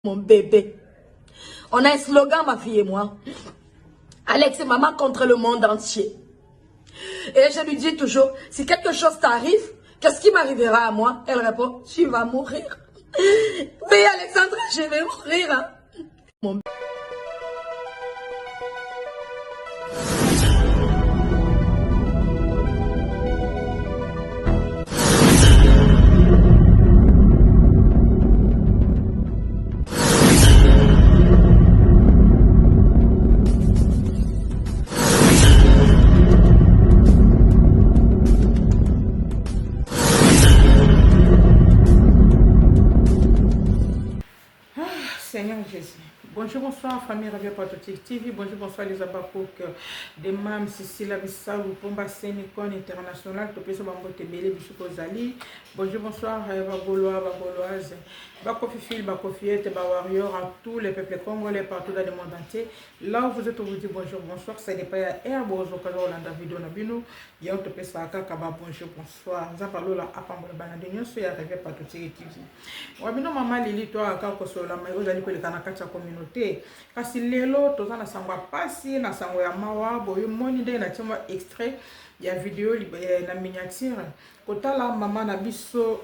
Mon bébé. On a un slogan, ma fille et moi. Alex et maman contre le monde entier. Et je lui dis toujours, si quelque chose t'arrive, qu'est-ce qui m'arrivera à moi? Elle répond, tu vas mourir. Oui, Alexandre, je vais mourir. Hein. Mon... Seigneur Jésus. Bonjour, bonsoir, famille Radio Patriotique TV. Bonjour, bonsoir, les abakouk de Mam, Cécile, Abissal, Pomba, Sénicon, International, Topeso, Bambo, Tebele, Bisuko, Zali. Bonjour, bonsoir, Bagolois, Bagoloises, Bakofifil, Bakofiette, Bawarrior, à tous les peuples congolais partout dans le monde entier. Là où vous êtes, on vous dit bonjour, bonsoir. Ça n'est pas à Herbe, aux occasions, Hollanda, vidéo, Nabino. Il y a un topé, ça, Kaba, bonjour, bonsoir. Zapalo, la Apambo, Banadinion, soit arrivé Patriotique TV. Wabino, maman, Lili, toi, Kakosola, mais vous allez que les Kanakata communauté. Kasi lelo, toza na sangwa pasi, na sangwa ya mawa, boyo moni de na tima extrait ya vidéo na miniature. Kotala mama na biso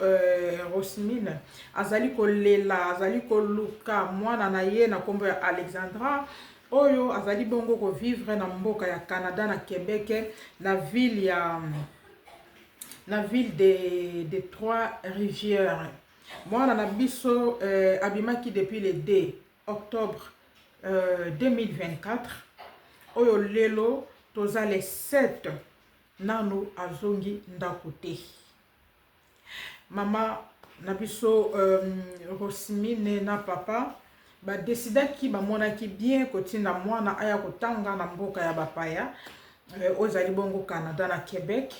Rosmine, azali kolela, azali koluka, mwana na ye na kombo ya Alexandra. Oyo azali bongo ko vivre na mboka ya Canada na Québec, na ville de Trois-Rivières. Mwana na biso abimaki depuis le 2 octobre 2024. Oyo lelo toza le 7 nano azongi ndakote. Mama na biso Rosmine na papa ba décida ki ba monaki bien kotinda mwana aya kotanga na mboka ya bapaya ozali bongo Canada na Québec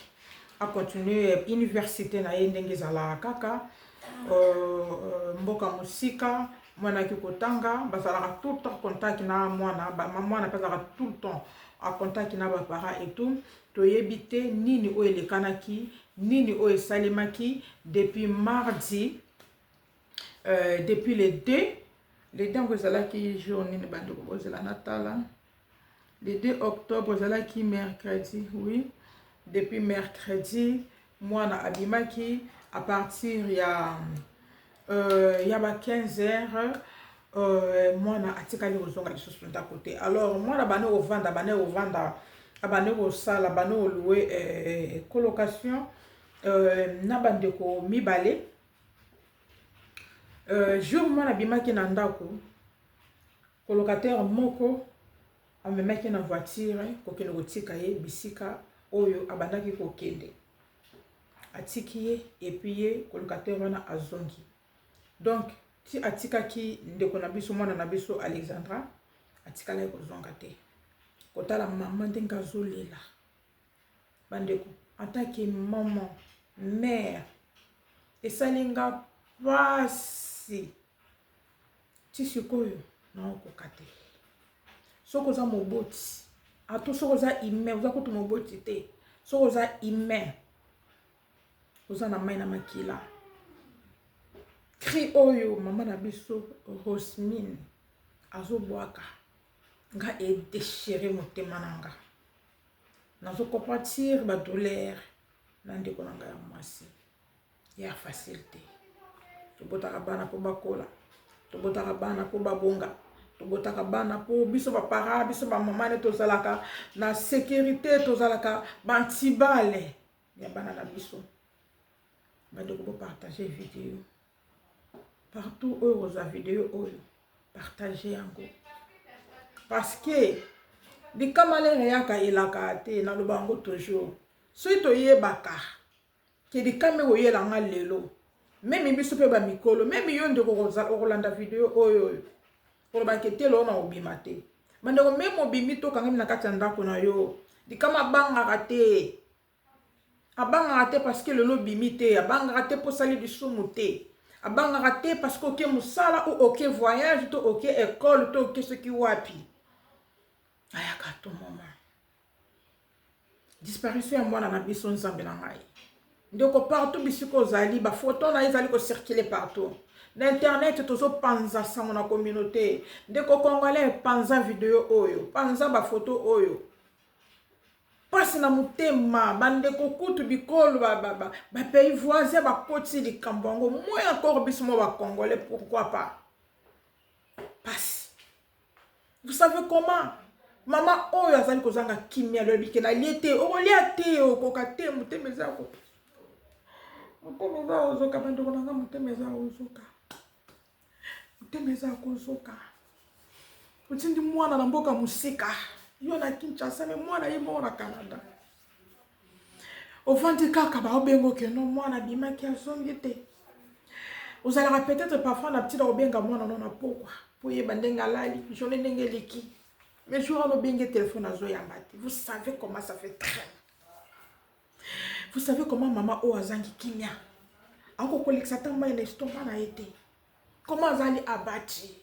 a continuer université na ye ndenge ezala kaka mboka musika mwana ki kotanga bazalaka tout le temps contact na mwana mwana bazalaka tout le temps a contact na ba parents et tout toyebite nini o elekanaki nini o esalemaki depuis mardi depuis les 2 ngozalaki journée ne bando ko zela natala le 2 octobre zalaki mercredi oui depuis mercredi mwana abimaki à partir ya ba 15h mwana atikali kozonga lisusu nda côté. Alors mwana bane ovanda abane kosala bane louer colocation na bandeko mibale jour mwana bimaki na ndako colocataire moko amemaki na voiture kokende kotika ye bisika oyo abandaki kokende atiki ye et puis ye colocataire wana azongi. Donc ti atikaki ndeko na biso mwana na biso Alexandra atikala ye kozonga te kotala mama ndenge azolela bandeko ataki maman mère esalinga pasi ti sikoyo na okoka te soko za moboti ato soko za ime uza kutu moboti te soko za ime uza na mai na makila cri oyo mama na biso Rosmine azobwaka nga e déchirer motema nanga nazo compatir ba douleur na ndeko nanga ya mwasi ya facilité tobotaka bana po bakola tobotaka bana po babonga tobotaka bana po biso ba para biso ba mama ne tozalaka na sécurité tozalaka bantibale ya bana na biso bandeko bo partager vidéo partout où vous avez vidéo oyo partagez yango parce que di kamalere yaka elaka te na lobango toujours soki toyebaka ke di kame oyelanga lelo même biso pe ba mikolo même yo ndeko okolanda vidéo oyo koloba ke telo na obima te bandeko même obimi to kangami na kati ya ndako na yo di kama bangaka te abangaka te parce que lelo bimi te abangaka te po sali bisumu te abangaka te parce que oke musala ou oke voyage to oke école to oke soki wapi ayaka to mama disparition ya mwana na biso nzambe na ngai ndeko partout bisiko ozali ba photo na ezali ko circuler partout L'internet tozo panza sango na communauté. Ndeko congolais panza vidéo oyo, panza ba photo oyo. Passe na mutema, bandeko kutu bikolo ba pays voisins ba koti di kambongo. Moi encore bismo ba congolais, pourquoi pas? Passe. Vous savez comment? Maman oyo azali kozanga kimia le bike na liete, o liate o kokate mutemeza ko. Mutemeza ozoka bandeko nanga mutemeza ozoka. Mutemeza ozoka. Utindi mwana na mboka musika. Yo na Kinshasa me mwana yimo na Canada. Ovandi kaka ba obengo ke no mwana bimaki azongi te. Ozalaka peut-être parfois na petite obenga mwana non na pourquoi. Pour yeba ndenga lali, journée ndenge leki. Mais je vais bien téléphone à Zoyambati. Vous savez comment ça fait très. Vous savez comment maman Oazangi Kimia. Encore collègue Satan m'a l'estomac n'a été. Comment Azali abati.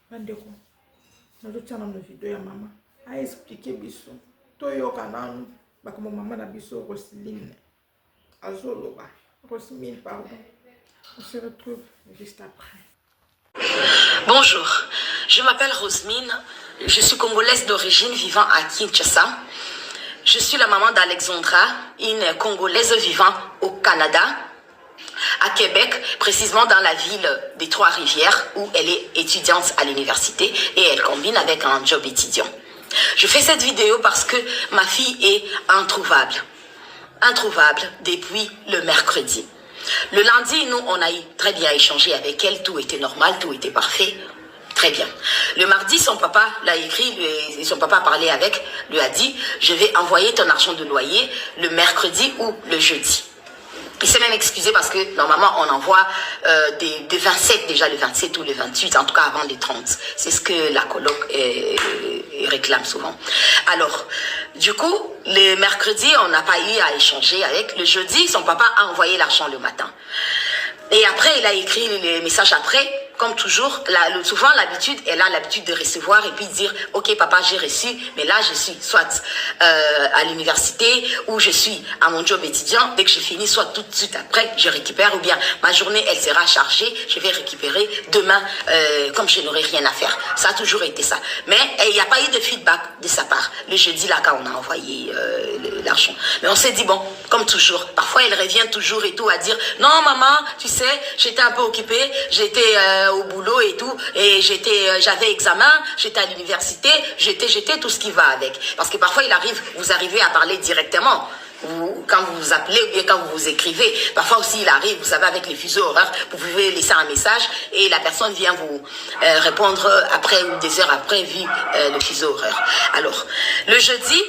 Bandeko. Nous avons une vidéo à maman. A expliqué biso. Toyo kanan. Bah comme maman na biso Roselyne. Azoloba. Roselyne pardon. On se retrouve juste après. Bonjour, je m'appelle Roselyne, je suis congolaise d'origine vivant à Kinshasa. Je suis la maman d'Alexandra, une congolaise vivant au Canada, à Québec, précisément dans la ville des Trois-Rivières où elle est étudiante à l'université et elle combine avec un job étudiant. Je fais cette vidéo parce que ma fille est introuvable depuis le mercredi. Le lundi, nous, on a très bien échangé avec elle, tout était normal, tout était parfait, très bien. Le mardi, son papa l'a écrit, son papa a parlé avec, lui a dit, je vais envoyer ton argent de loyer le mercredi ou le jeudi. Il s'est même excusé parce que normalement on envoie des 27, déjà le 27 ou le 28, en tout cas avant les 30. C'est ce que la coloc réclame souvent. Alors, du coup, le mercredi, on n'a pas eu à échanger avec. Le jeudi, son papa a envoyé l'argent le matin. Et après, il a écrit les messages après. Comme toujours, souvent l'habitude, elle a l'habitude de recevoir et puis dire, ok papa j'ai reçu, mais là je suis soit à l'université ou je suis à mon job étudiant, dès que je finis, soit tout de suite après je récupère ou bien ma journée elle sera chargée, je vais récupérer demain comme je n'aurai rien à faire. Ça a toujours été ça. Mais il n'y a pas eu de feedback de sa part. Le jeudi là quand on a envoyé l'argent. Mais on s'est dit bon, comme toujours, parfois elle revient toujours et tout à dire, non maman, tu sais, j'étais un peu occupée, j'étais au boulot et tout, et j'avais examen, j'étais à l'université, j'étais tout ce qui va avec. Parce que parfois vous arrivez à parler directement, quand vous vous appelez ou bien quand vous vous écrivez. Parfois aussi il arrive, vous savez, avec les fuseaux horaires, vous pouvez laisser un message et la personne vient vous répondre après ou des heures après vu le fuseau horaire. Alors, le jeudi,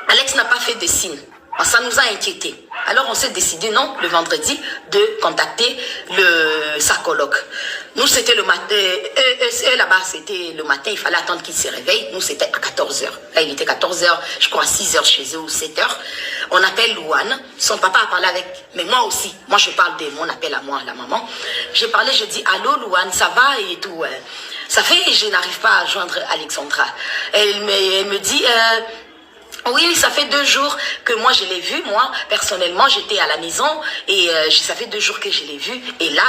Alex n'a pas fait de signe. Ça nous a inquiétés. Alors on s'est décidé, non, le vendredi, de contacter sa coloc. Nous, c'était le matin, eux là-bas, c'était le matin, il fallait attendre qu'ils se réveillent. Nous, c'était à 14h. Là, il était 14h, je crois 6h chez eux ou 7h. On appelle Louane. Son papa a parlé avec, mais moi aussi. Moi, je parle de mon appel à moi, la maman. J'ai parlé, je dis, allô Louane, ça va et tout. Ça fait, je n'arrive pas à joindre Alexandra. Elle me dit, oui, ça fait 2 jours que moi je l'ai vu. Moi, personnellement, j'étais à la maison et ça fait 2 jours que je l'ai vu. Et là,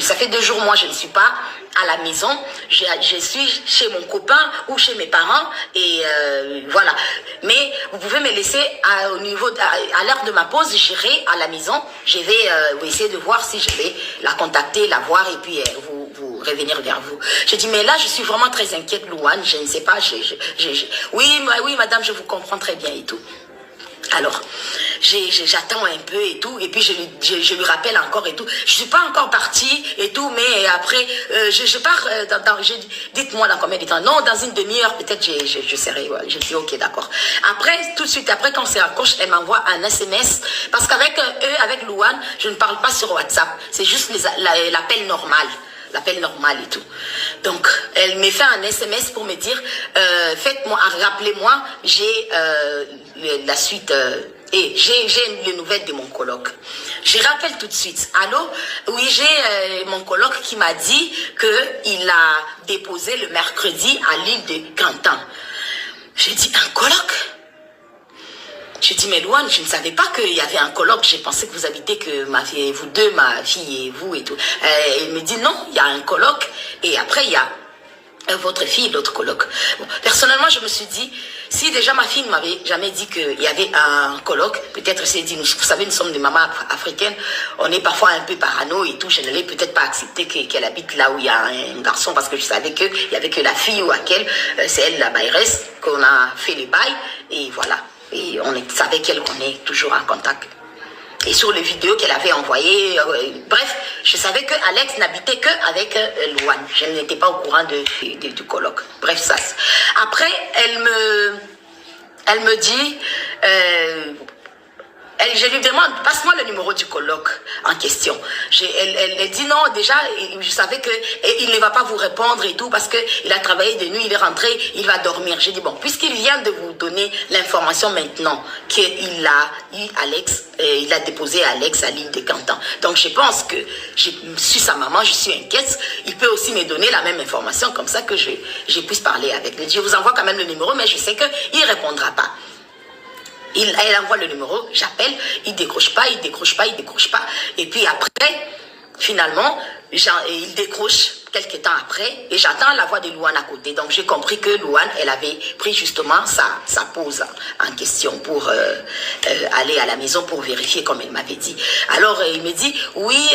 ça fait 2 jours, moi, je ne suis pas à la maison. Je suis chez mon copain ou chez mes parents et voilà. Mais vous pouvez me laisser à l'heure de ma pause, j'irai à la maison. Je vais essayer de voir si je vais la contacter, la voir et puis vous revenir vers vous. Je dis, mais là, je suis vraiment très inquiète, Louane. Je ne sais pas. Oui, madame, je vous comprends très bien et tout. Alors, j'attends un peu et tout, et puis je lui rappelle encore et tout. Je suis pas encore partie et tout, mais après, je pars dites-moi dans combien de temps. Non, dans une demi-heure, peut-être je serai. Ouais, je dis ok, d'accord. Après, tout de suite, après, quand on se raccroche, elle m'envoie un SMS, parce qu'avec avec Louane, je ne parle pas sur WhatsApp. C'est juste l'appel normal. L'appel normal et tout. Donc, elle me fait un SMS pour me dire, faites-moi, rappelez-moi, j'ai la suite, et j'ai les nouvelles de mon coloc. Je rappelle tout de suite. Allô? Oui, j'ai mon coloc qui m'a dit qu'il a déposé le mercredi à l'île de Cantan. J'ai dit, un coloc? Je dis, mais Louane, je ne savais pas qu'il y avait un colloque. J'ai pensé que vous habitez que vous deux, ma fille et vous et tout. Elle me dit, non, il y a un colloque. Et après, il y a votre fille et l'autre colloque. Bon, personnellement, je me suis dit, si déjà ma fille ne m'avait jamais dit qu'il y avait un colloque, peut-être c'est dit, vous savez, nous sommes des mamans africaines, on est parfois un peu parano et tout, je n'allais peut-être pas accepter qu'elle habite là où il y a un garçon, parce que je savais qu'il n'y avait que la fille ou laquelle, c'est elle la bailleresse, qu'on a fait les bails, et voilà. Et on savait qu'elle qu'on est toujours en contact. Et sur les vidéos qu'elle avait envoyées, bref, je savais que Alex n'habitait qu'avec Louane. Je n'étais pas au courant du colloque. Bref, ça. Après, elle me dit, je lui demande, passe-moi le numéro du colloque en question. Elle dit non, déjà, je savais qu'il ne va pas vous répondre et tout parce qu'il a travaillé de nuit, il est rentré, il va dormir. J'ai dit, bon, puisqu'il vient de vous donner l'information maintenant qu'il a eu Alex, il a déposé Alex à l'île de Cantan. Donc, je pense que je suis sa maman, je suis inquiète. Il peut aussi me donner la même information comme ça que je puisse parler avec lui. Je vous envoie quand même le numéro, mais je sais qu'il ne répondra pas. Elle envoie le numéro, j'appelle, il décroche pas. Et puis après, finalement, il décroche quelques temps après et j'attends la voix de Louane à côté. Donc j'ai compris que Louane, elle avait pris justement sa pause en question pour aller à la maison pour vérifier comme elle m'avait dit. Alors il me dit, oui,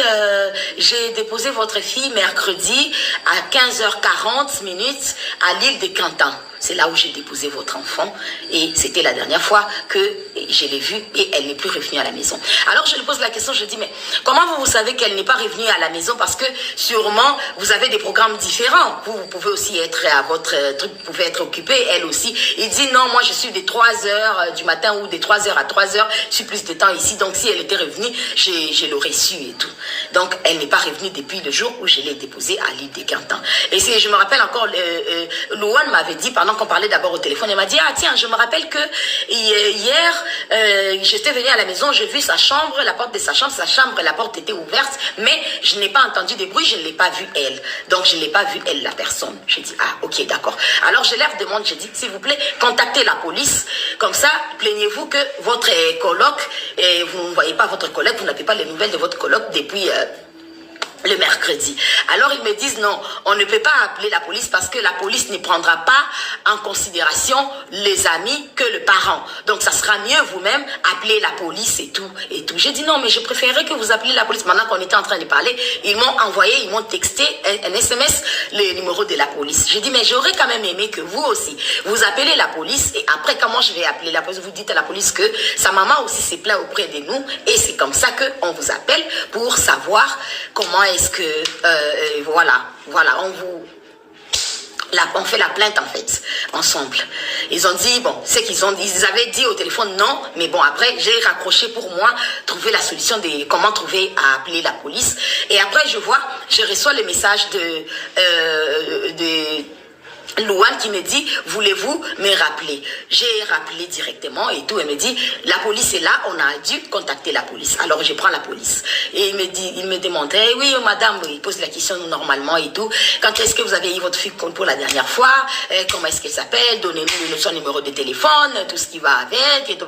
j'ai déposé votre fille mercredi à 15h40 à l'île de Cantan. C'est là où j'ai déposé votre enfant et c'était la dernière fois que je l'ai vue et elle n'est plus revenue à la maison. Alors je lui pose la question, je dis, mais comment vous savez qu'elle n'est pas revenue à la maison? Parce que sûrement vous avez des programmes différents. Vous pouvez aussi être à votre truc, vous pouvez être occupé, elle aussi. Il dit, non, moi je suis des 3h du matin ou des 3h à 3h, je suis plus de temps ici. Donc si elle était revenue, je l'aurais su et tout. Donc elle n'est pas revenue depuis le jour où je l'ai déposée à l'île de Cantan. Et je me rappelle encore, Louane m'avait dit, pendant qu'on parlait d'abord au téléphone, elle m'a dit, ah tiens, je me rappelle que hier, j'étais venue à la maison, j'ai vu sa chambre, la porte de sa chambre, la porte était ouverte, mais je n'ai pas entendu de bruit, je ne l'ai pas vue elle. Donc je ne l'ai pas vue elle, la personne. J'ai dit, ah ok, d'accord. Alors je leur demande, j'ai dit, s'il vous plaît, contactez la police, comme ça, plaignez-vous que votre coloc, vous ne voyez pas votre collègue, vous n'avez pas les nouvelles de votre coloc depuis... le mercredi. Alors ils me disent non, on ne peut pas appeler la police parce que la police ne prendra pas en considération les amis que le parent. Donc ça sera mieux vous-même appeler la police et tout. J'ai dit non, mais je préférerais que vous appeliez la police. Maintenant qu'on était en train de parler, ils m'ont texté un SMS le numéro de la police. J'ai dit mais j'aurais quand même aimé que vous aussi, vous appelez la police et après comment je vais appeler la police? Vous dites à la police que sa maman aussi s'est plaint auprès de nous et c'est comme ça qu'on vous appelle pour savoir comment est-ce que, voilà, on fait la plainte en fait, ensemble. Ils ont dit, bon, c'est qu'ils ils avaient dit au téléphone non, mais bon, après, j'ai raccroché pour moi, trouver la solution de comment trouver à appeler la police. Et après, je reçois le message de Louane qui me dit, voulez-vous me rappeler? J'ai rappelé directement et tout. Elle me dit, la police est là, on a dû contacter la police. Alors je prends la police. Et il me demande, hey, oui madame, il pose la question normalement et tout. Quand est-ce que vous avez eu votre fille pour la dernière fois? Comment est-ce qu'elle s'appelle? Donnez-nous son numéro de téléphone, tout ce qui va avec. Et tout,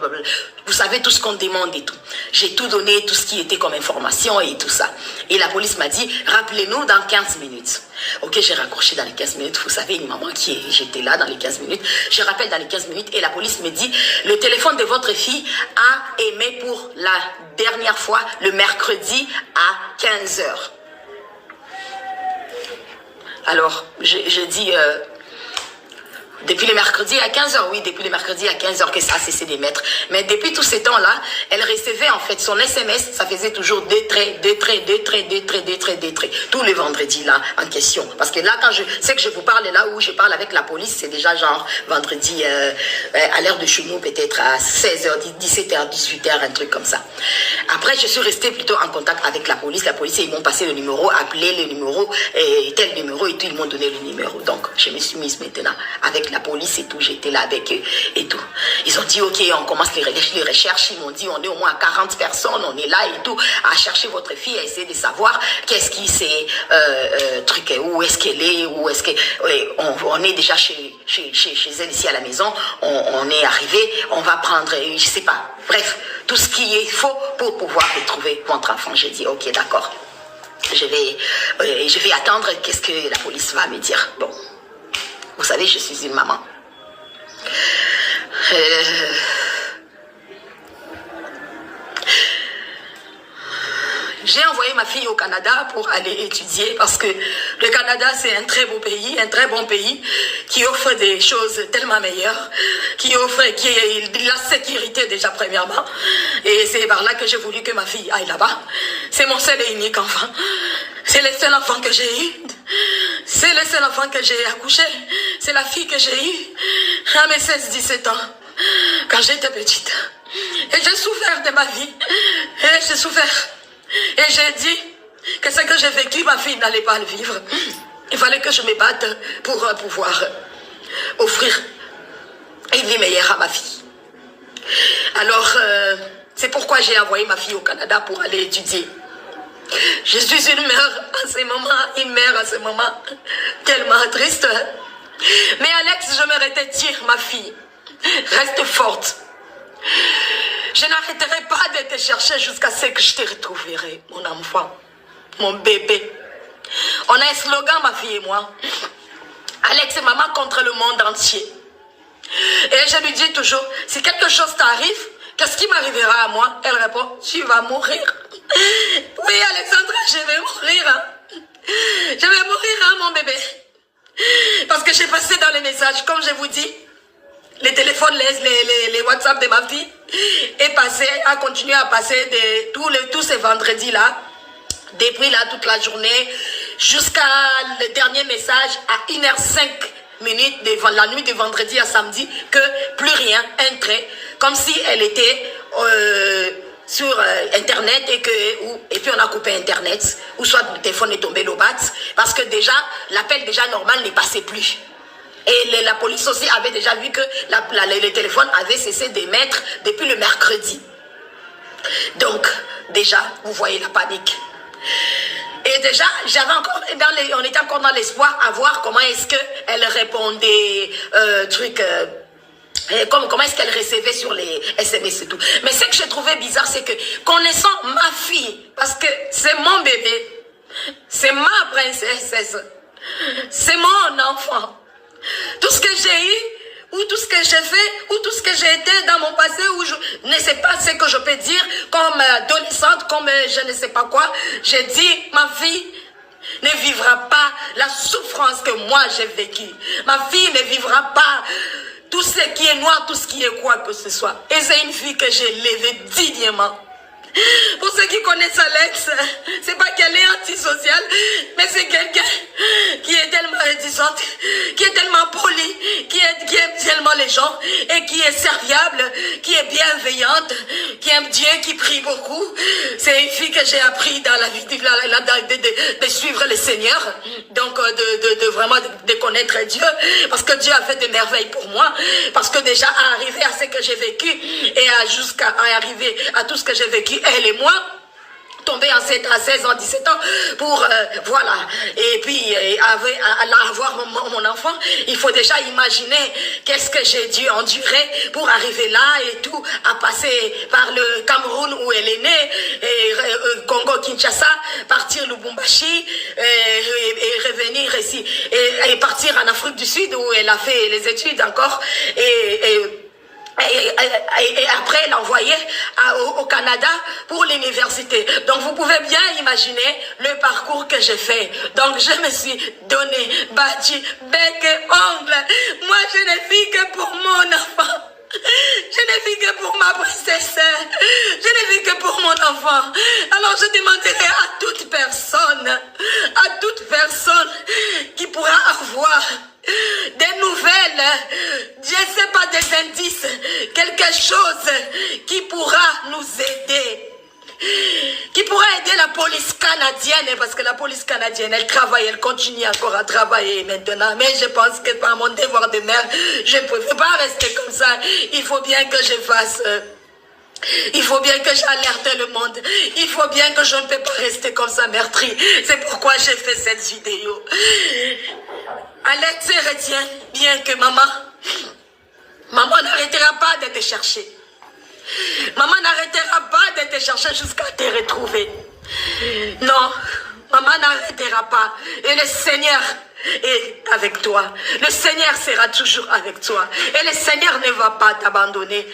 vous savez tout ce qu'on demande et tout. J'ai tout donné, tout ce qui était comme information et tout ça. Et la police m'a dit, rappelez-nous dans 15 minutes. Ok, j'ai raccroché dans les 15 minutes. Vous savez, une maman j'étais là dans les 15 minutes. Je rappelle dans les 15 minutes et la police me dit, le téléphone de votre fille a émis pour la dernière fois le mercredi à 15h. Alors, je dis... depuis le mercredi à 15h, oui, depuis le mercredi à 15h que ça a cessé d'émettre. Mais depuis tous ces temps-là, elle recevait en fait son SMS, ça faisait toujours des traits. Tous les vendredis là, en question. Parce que là, quand je sais que je vous parle là où je parle avec la police, c'est déjà genre vendredi à l'heure de chez nous, peut-être à 16h, 17h, 18h, un truc comme ça. Après, je suis restée plutôt en contact avec la police. La police, ils m'ont passé le numéro, appelé le numéro, tel numéro et tout, ils m'ont donné le numéro. Donc, je me suis mise maintenant avec la police et tout, j'étais là avec eux et tout. Ils ont dit, ok, on commence les recherches. Ils m'ont dit, on est au moins 40 personnes, on est là et tout, à chercher votre fille, à essayer de savoir qu'est-ce qui s'est truqué, où est-ce qu'elle est, où est-ce que... on est déjà chez elle ici à la maison, on est arrivé, on va prendre, je sais pas, bref, tout ce qui est faux pour pouvoir retrouver votre enfant. J'ai dit, ok, d'accord. Je vais attendre qu'est-ce que la police va me dire. Bon, vous savez, je suis une maman. J'ai envoyé ma fille au Canada pour aller étudier parce que le Canada, c'est un très beau pays, un très bon pays qui offre des choses tellement meilleures, qui offre la sécurité déjà premièrement. Et c'est par là que j'ai voulu que ma fille aille là-bas. C'est mon seul et unique enfant. C'est le seul enfant que j'ai eu. C'est le seul enfant que j'ai accouché. C'est la fille que j'ai eue à mes 16-17 ans, quand j'étais petite. Et j'ai souffert de ma vie. Et j'ai souffert. Et j'ai dit que ce que j'ai vécu, ma fille n'allait pas le vivre. Il fallait que je me batte pour pouvoir offrir une vie meilleure à ma fille. Alors, c'est pourquoi j'ai envoyé ma fille au Canada pour aller étudier. Je suis une mère à ce moment, tellement triste. Mais Alex, je me dire, ma fille, reste forte. Je n'arrêterai pas de te chercher jusqu'à ce que je te retrouverai, mon enfant, mon bébé. On a un slogan, ma fille et moi. Alex et maman contre le monde entier. Et je lui dis toujours, si quelque chose t'arrive, qu'est-ce qui m'arrivera à moi? Elle répond, tu vas mourir. Oui, Alexandra, je vais mourir. Hein. Je vais mourir, hein, mon bébé. Parce que j'ai passé dans les messages, comme je vous dis, les téléphones, les WhatsApp de ma fille a continué à passer tous ces vendredis-là, depuis là toute la journée, jusqu'à le dernier message à 1h05 devant la nuit de vendredi à samedi, que plus rien entrait, comme si elle était sur internet et puis on a coupé internet, ou soit le téléphone est tombé l'eau batte, parce que déjà l'appel déjà normal ne passait plus. Et la police aussi avait déjà vu que les téléphones avaient cessé d'émettre depuis le mercredi. Donc, déjà, vous voyez la panique. Et déjà, on était encore dans l'espoir à voir comment est-ce qu'elle répondait, comment est-ce qu'elle recevait sur les SMS et tout. Mais ce que je trouvais bizarre, c'est que connaissant ma fille, parce que c'est mon bébé, c'est ma princesse, c'est mon enfant, tout ce que j'ai eu, ou tout ce que j'ai fait, ou tout ce que j'ai été dans mon passé, où je ne sais pas ce que je peux dire comme adolescente, comme je ne sais pas quoi, j'ai dit, ma fille ne vivra pas la souffrance que moi j'ai vécue. Ma fille ne vivra pas tout ce qui est noir, tout ce qui est quoi que ce soit. Et c'est une fille que j'ai élevée dignement. Pour ceux qui connaissent Alex, c'est pas qu'elle est antisociale, mais c'est quelqu'un qui est tellement réticente, qui est tellement polie, qui aime tellement les gens et qui est serviable, qui est bienveillante, qui aime Dieu, qui prie beaucoup. C'est une fille que j'ai appris dans la vie de suivre le Seigneur, donc de vraiment de connaître Dieu, parce que Dieu a fait des merveilles pour moi, parce que déjà à arriver à ce que j'ai vécu et jusqu'à arriver à tout ce que j'ai vécu, elle et moi, tombée enceinte à 16 ans, 17 ans, pour, voilà, et puis avoir mon enfant, il faut déjà imaginer qu'est-ce que j'ai dû endurer pour arriver là et tout, à passer par le Cameroun où elle est née, et Congo-Kinshasa, partir Lubumbashi, et revenir ici, et partir en Afrique du Sud où elle a fait les études encore, et après l'envoyer au Canada pour l'université. Donc vous pouvez bien imaginer le parcours que j'ai fait. Donc je me suis donné, battu, bec et ongle. Moi je ne vis que pour mon enfant. Je ne vis que pour ma princesse. Je ne vis que pour mon enfant. Alors je demanderai à toute personne qui pourra avoir des nouvelles, je ne sais pas, des indices, quelque chose qui pourra nous aider. qui pourrait aider la police canadienne, parce que la police canadienne, elle travaille, elle continue encore à travailler maintenant, mais je pense que par mon devoir de mère, je ne peux pas rester comme ça. Il faut bien que je fasse... il faut bien que j'alerte le monde. Il faut bien que je ne peux pas rester comme ça meurtri. C'est pourquoi j'ai fait cette vidéo. Alex, retiens bien que maman n'arrêtera pas de te chercher. Maman n'arrêtera pas de te chercher jusqu'à te retrouver. Non, maman n'arrêtera pas. Et le Seigneur est avec toi. Le Seigneur sera toujours avec toi. Et le Seigneur ne va pas t'abandonner.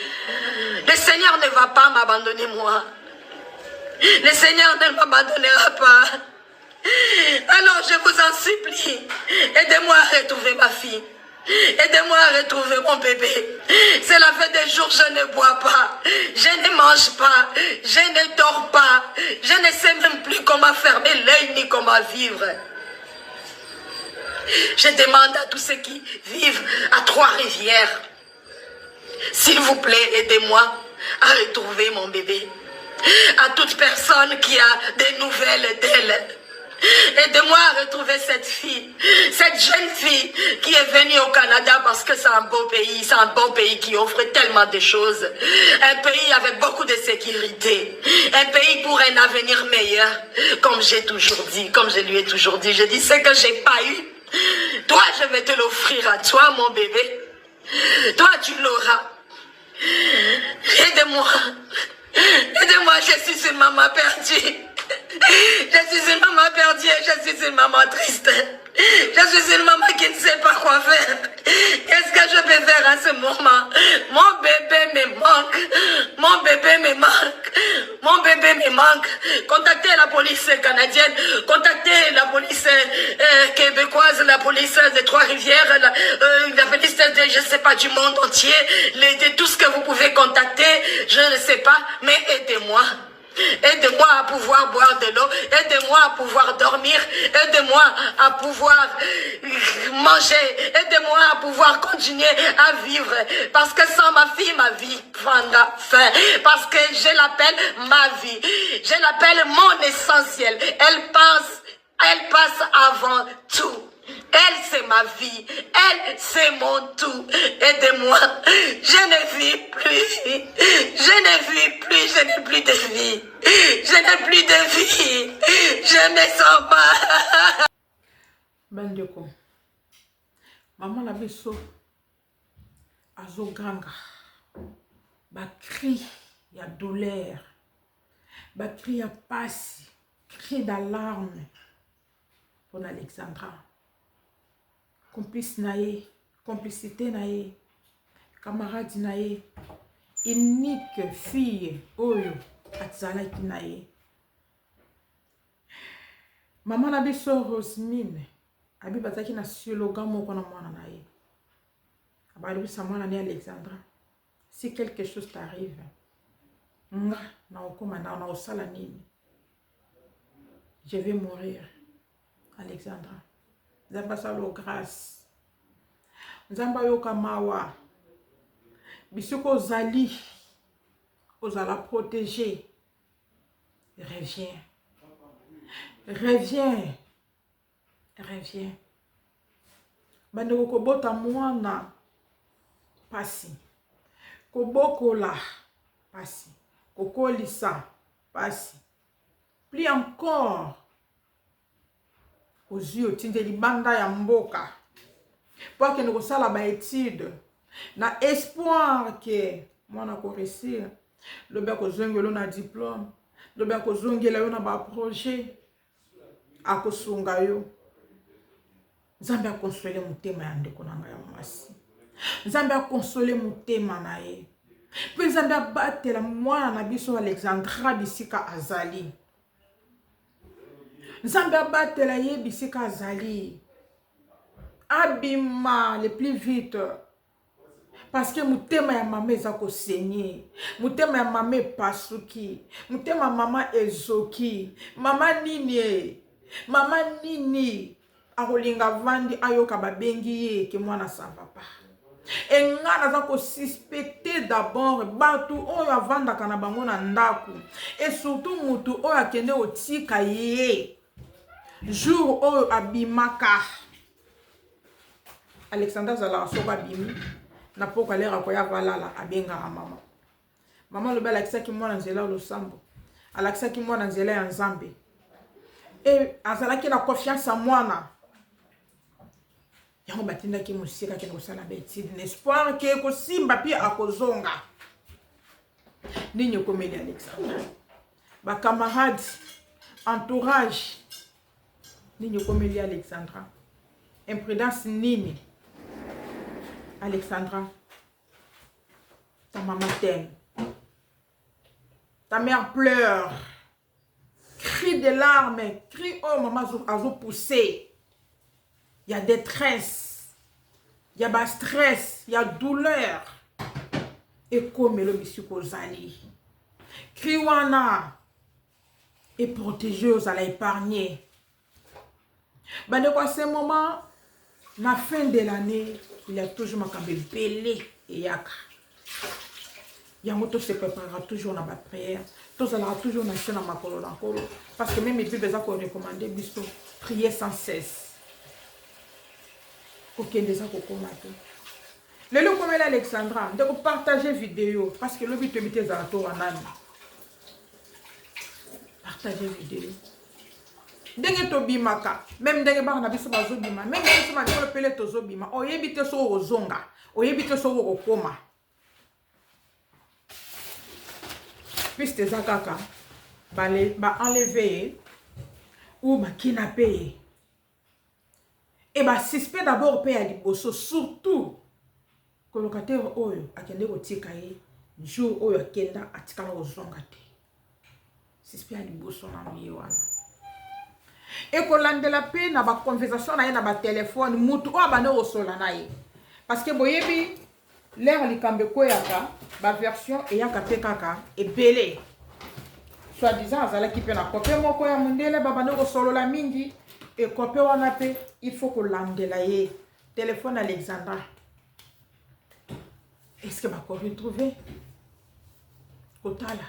Le Seigneur ne va pas m'abandonner, moi. Le Seigneur ne m'abandonnera pas. Alors je vous en supplie, aidez-moi à retrouver ma fille. Aidez-moi à retrouver mon bébé. C'est la fin des jours, je ne bois pas, je ne mange pas, je ne dors pas, je ne sais même plus comment fermer l'œil ni comment vivre. Je demande à tous ceux qui vivent à Trois-Rivières, s'il vous plaît, aidez-moi à retrouver mon bébé. À toute personne qui a des nouvelles d'elle, aidez-moi à retrouver cette fille, cette jeune fille qui est venue au Canada parce que c'est un beau pays, c'est un bon pays qui offre tellement de choses. Un pays avec beaucoup de sécurité, un pays pour un avenir meilleur, comme j'ai toujours dit, comme je lui ai toujours dit. Je dis ce que j'ai pas eu, toi je vais te l'offrir à toi mon bébé, toi tu l'auras. Aidez-moi, aidez-moi, je suis une maman perdue. Je suis une maman perdue, je suis une maman triste. Je suis une maman qui ne sait pas quoi faire. Qu'est-ce que je peux faire à ce moment? Mon bébé me manque. Mon bébé me manque. Mon bébé me manque. Contactez la police canadienne. Contactez la police québécoise, la police des Trois-Rivières, la police de, je ne sais pas, du monde entier. De tout ce que vous pouvez contacter, je ne sais pas, mais aidez-moi. Aidez-moi à pouvoir boire de l'eau, aidez-moi à pouvoir dormir, aidez-moi à pouvoir manger, aidez-moi à pouvoir continuer à vivre. Parce que sans ma fille, ma vie prendra fin. Parce que je l'appelle ma vie. Je l'appelle mon essentiel. Elle passe avant tout. Elle, c'est ma vie. Elle, c'est mon tout. Aidez-moi. Je ne vis plus. Je ne vis plus. Je n'ai plus de vie. Je n'ai plus de vie. Je ne sens pas. Bandeko. Maman la biso. Azoganga. Ba cri ya douleur. Ba cri ya passe. Cri d'alarme. Pour Alexandra. Complice nae, complicité nae, camarade nae, unique fille, oyo, atzala ki nae. Maman na biso Rosmine, abi bataki na slogan moko na mwana nae. Abali bisa mwana ni Alexandra. Si quelque chose t'arrive, nga na okoma na osala nini. Je vais mourir, Alexandra. Nzamba salo grâce. Nzamba yoka mawa. Bisoko zali. Ozala protéger. Reviens. Reviens. Reviens. Bandeko kobota mwana. Pasi. Kobokola. Pasi. Kokolisa. Pasi. Plus encore. Aux yeux, tinde libanda ya mboka. Pour que nous sala ba étude. Na espoir que moi na ko réussir. Le ba ko zongelo na diplôme. Le ba ko zongela yo na ba projet. Akosunga yo. Nzambe a consoler mutema ya ndeko nanga ya mwasi. Nzambe a consoler mutema na ye. Pe nzambe a batela mwana na biso Alexandra bisika azali. Nzambe abatela ye bisika azali. Abima le plus vite. Parce que mutema ya mama eza ko saigner. Mutema ya mama pasuki. Mutema ya mama ezoki. Mama nini? Mama nini? Akolinga vandi ayoka babengi ye ke mwana sa papa. Et nga naza ko suspecter d'abord batu oyo avandaka na bango na ndaku. Et surtout mutu oyo akende otika ye. Jour oyo abimaka. Alexandra zala soka bimi. Na poka lera ko ya valala abenga mama. Mama loba alakisaki mwana nzela losambo. Alakisaki mwana nzela ya nzambe. Et azalaki na confiance en mwana. Yango batinda ki musika ke kosala betide l'espoir ke ko simba pi akozonga. Ninyo komeli Alexandra. Ba camarades, entourage. Ninyo komeli Alexandra. Imprudence nini. Alexandra. Ta maman t'aime. Ta mère pleure. Crie de larmes. Crie oh maman azo poussé. Il y a détresse, il y a stress, il y a douleur. Et comme le monsieur Kozali. Kriwana est protégé, aux allez épargner. Ben de quoi ce moment, la fin de l'année, il y a toujours ma cambe belé et yaka. Yango se préparera toujours dans ma prière. Tous allera toujours dans ma colonne encore. Parce que même les plus besoin qu'on recommande, biso prier sans cesse. Le lot comme Alexandra, de partager vidéo parce que le but est de partager vidéo. Denge to bimaka, même denge ba na biso bazo bima, même biso ma ko pele to zo bima, o yebite so ozonga, o yebite so okoma. Piste zakaka, ba enlever ou ba kidnapper. Et bah suspect d'abord paye à liboso, surtout colocataire oyo akende kotika ye jour oyo akenda atikala ozonga te. Suspect à liboso na miye wana. Et kolandela pe na ba conversation na ye na ba téléphone mutu o abane osola na ye. Parce que boyebi l'air likambe koyaka ba version e yaka pe kaka e belé. Soit disant azala ki pe na kopé moko ya mundele babane osolola mingi. Et copé wana pe il faut que landela ye téléphone Alexandra. Est-ce que va retrouver Kotala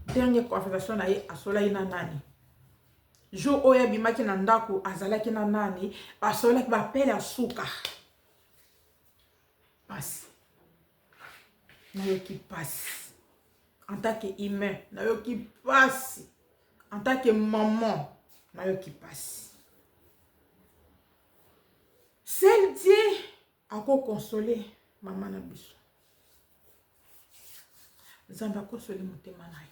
dernière conversation na ye asola ina nani jour oya bimaki na ndako azalaki na nani asola ki ba pele asuka passe na yo qui passe en tant que humain na yo qui passe en tant que maman na yo qui passe. Seul Dieu a consolé maman na biso. Nzamba consolé motema na ye.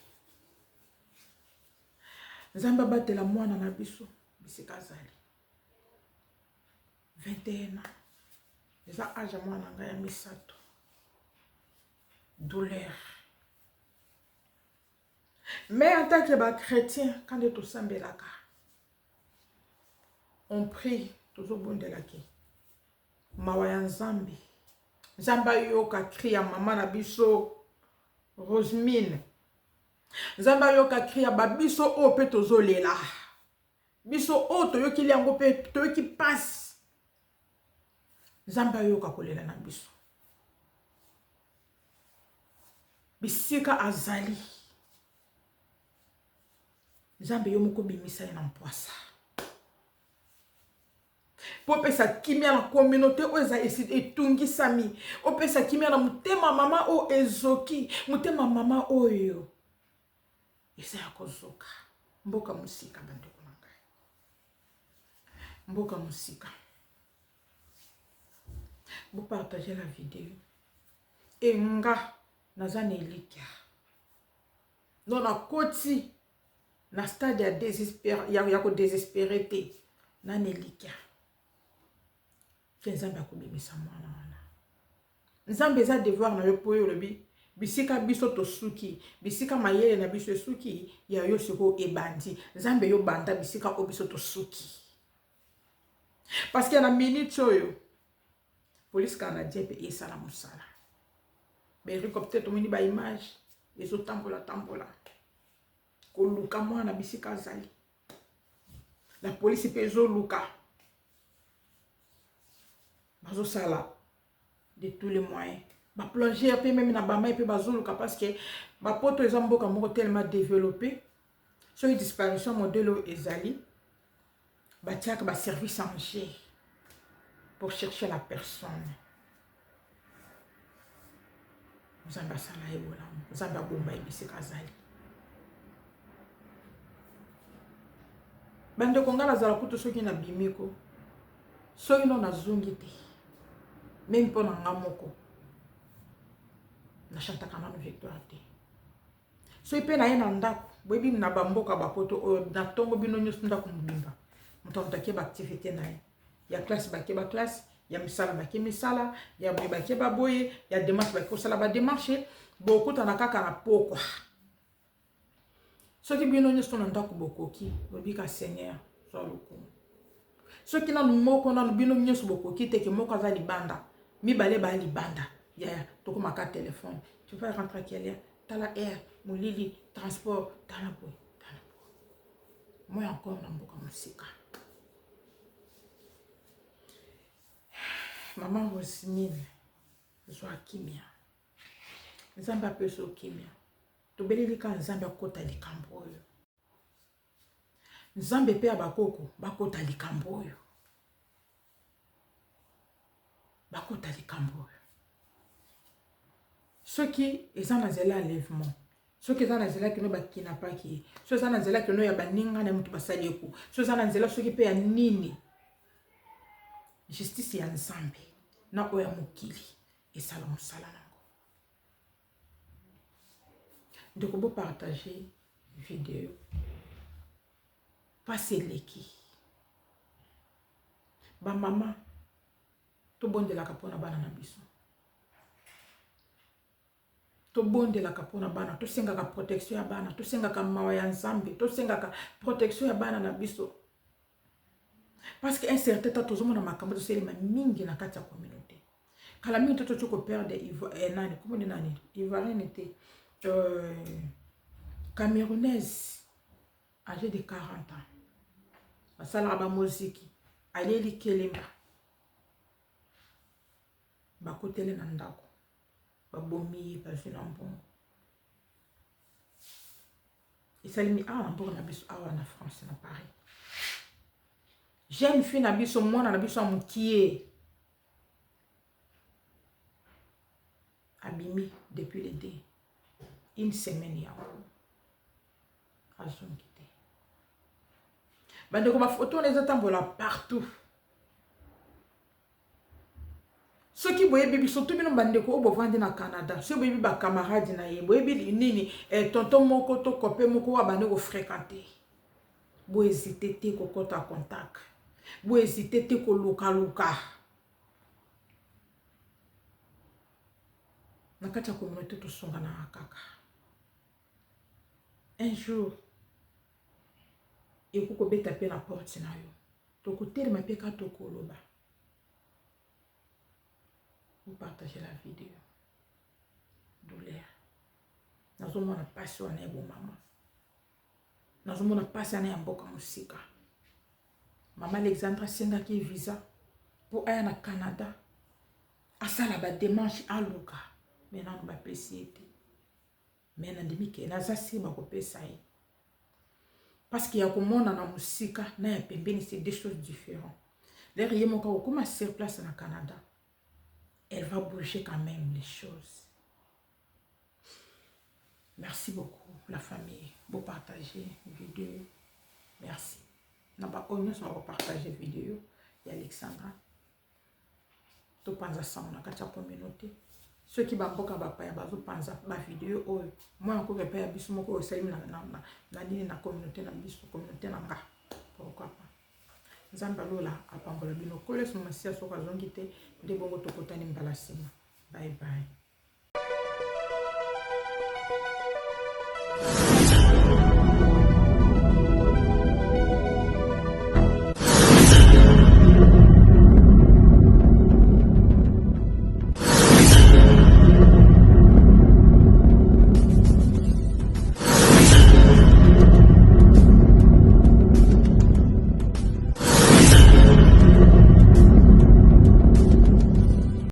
Nzamba batela mwana na biso bisika zali. 21 ans. Eza âge mwana nga ya misato. Douleur. Mais en tant que chrétien, quand tu sambelaka, on prie toujours bon de la qui. Mawaya Nzambi. Nzamba yoka kriya mama na biso Rosemine. Nzamba yoka kriya babiso o pe tozolela. Biso o to yoki liango pe to yoki passe. Nzamba yoka kolela na biso. Bisika azali. Nzambe yo moko bimisa na mpoasa. Pour pesa kimia na communauté o eza etungi sami o pesa kimia na mutema mama o ezoki mutema mama oyo eza ya kozoka mboka musika bandeko na ngai mboka musika vous partagez la vidéo et nga naza na elikia non na koti na stade ya désespéré ya ko désespéré te na elikia Nzambe akobimisa mwana wana. Nzambe eza devoir na yo po yo lobi bisika biso to suki bisika mayele na biso suki ya yo siko ebandi Nzambe yo banda bisika o biso to suki. Parce que na minute oyo police canadien pe esala musala. Be hélicoptère to mini ba image ezo tambola ko luka mwana bisika zali. La police pe ezo luka. Bazo sala de tous les moyens. Ba plonger un peu même na bama et puis bazuluka parce que ba poto eza mboka moko tellement développé. Sur une disparition modèle ezali ba tiaka ba service en G pour chercher la personne. Nzamba sala ebola, nzamba bomba ebisi kazali. Bande kongala zala kutu soki na bimiko. Soki non na zungi te. Même pour nga moko. Na chantaka na victoire te. Soki pe na ye na ndako, boyebi na bamboka bapoto na tongo bino nyonso ndako mobimba. Moto mutake ba activité na ye. Ya classe ba ke ba classe, ya misala ba ke misala, ya boye ba ke ba boye, ya démarche ba ko sala ba démarche, bokuta na kaka na pokwa. Soki bino nyonso na ndako bokoki, bobika Seigneur, so lokumu. Soki na moko na bino nyonso bokoki te ke moko aza libanda, mibale ba libanda. Ya toko maka téléphone. Tu vas rentrer à quelle heure? Tala air, molili, transport, tala boy, tala boy. Moi encore na mboka musika. Maman Rosmine, zwa kimia. Nzamba peso kimia. Tobeleli ka nzamba kota likambo oyo. Nzambe pe abakoko bakota likambo oyo. Bakota likambo oyo. Soki eza na zela enlèvement. Soki eza na zela kino bakina paki. Soki eza na zela kino ya baninga na mutu basali eku. Soki eza na zela soki pe ya nini. Justice ya Nzambe na oya mokili esala mosala nango. Ndeko bo partager vidéo. Passe leki. Ba mama to bondelaka pona bana na biso. To bondelaka pona bana, to sengaka protection ya bana, to sengaka mawa ya Nzambe, to sengaka protection ya bana na biso. Parce que un certain temps tous na makambo to selema mingi na kati ya communauté. Kala mingi to toko perdre nani, comment nani? Ivoirienne était camerounaise âgée de 40 ans. Basala ba moziki, aleli kelemba. Bakotele na ndako. Babomi, bazina mbongo. Isalimi na mbongo na biso awa na France na Paris. Jeune fille na biso mwana na biso amukie. Abimi depuis le dé. Une semaine ya ko. Azongite. Bande ko ba photo les atambola partout. Ce qui boye bibi surtout bino bande ko obo vandi na Canada. Ce boye bibi ba camarade na ye. Boye bibi nini tonton moko to copain moko wa bande ko fréquenter. Bo hésiter te ko kota contact. Bo hésiter te ko luka. Na kati ya communauté to songa na kaka. Un jour et ko beta pe na porte na yo. To ko telema pe ka to ko loba. Vous partagez la vidéo. Douleur. Nous avons une passion à bon maman. Nous avons une passion à mboka musika. Maman Alexandra Senga qui visa pour aller au Canada. À ça la démarche à Luka. Maintenant nous va apprécier. Maintenant demi que na zasi ba ko pesa yi. Parce qu'il y a comme on a musika na ya pembeni c'est deux choses différentes. Derrière mon cas comment sur place au Canada. Elle va bouger quand même les choses. Merci beaucoup, la famille. Vous partagez la vidéo. Merci. N'a pas connu on va partager la vidéo. Il y a Alexandra. Tout pense ensemble dans la communauté. Ceux qui va pas bazo pense la vidéo. Moi encore pas ya biso moko osali na communauté na biso communauté na nga. Pourquoi pas? Nzamba lola apambola bino kole so masia so kazongi te nde bongo tokotani mbala sima. Bye bye.